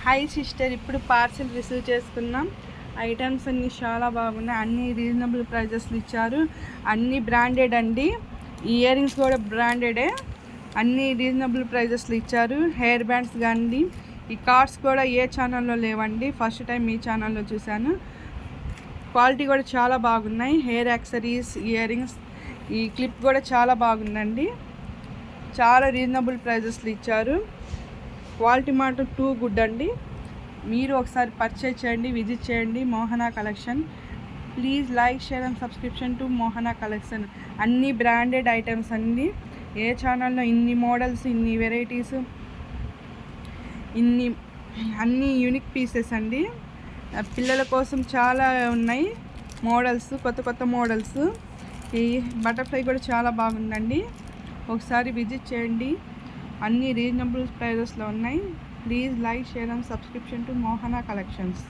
Hi sister, ఇప్పుడు parcel receive చేసుకున్నాం. Items అన్నీ చాలా బాగున్నాయి. అన్నీ రీజనబుల్ ప్రైజెస్లు ఇచ్చారు. అన్నీ బ్రాండెడ్ అండి. ఇయర్ రింగ్స్ కూడా బ్రాండెడే. అన్నీ రీజనబుల్ ప్రైజెస్లు ఇచ్చారు. హెయిర్ బ్యాండ్స్ కానీ ఈ కార్డ్స్ కూడా ఏ ఛానల్లో లేవండి, ఫస్ట్ టైం మీ ఛానల్లో చూశాను. క్వాలిటీ కూడా చాలా బాగున్నాయి. హెయిర్ యాక్సరీస్, ఇయర్ రింగ్స్, ఈ క్లిప్ కూడా చాలా బాగుందండి. చాలా రీజనబుల్ ప్రైజెస్లు ఇచ్చారు. క్వాలిటీ మాత్రం టూ గుడ్ అండి. మీరు ఒకసారి పర్చేజ్ చేయండి, విజిట్ చేయండి Mohana collection. Please like, share and subscription to Mohana collection. అన్ని బ్రాండెడ్ ఐటమ్స్ అండి. ఏ ఛానల్లో ఇన్ని మోడల్స్, ఇన్ని వెరైటీస్, అన్ని యూనిక్ పీసెస్ అండి. పిల్లల కోసం చాలా ఉన్నాయి మోడల్స్, కొత్త కొత్త మోడల్స్. ఈ బటర్ఫ్లై కూడా చాలా బాగుందండి. ఒకసారి విజిట్ చేయండి. అన్ని రీజనబుల్ ప్రైజెస్లో ఉన్నాయి. Please like, share and subscription to Mohana collections.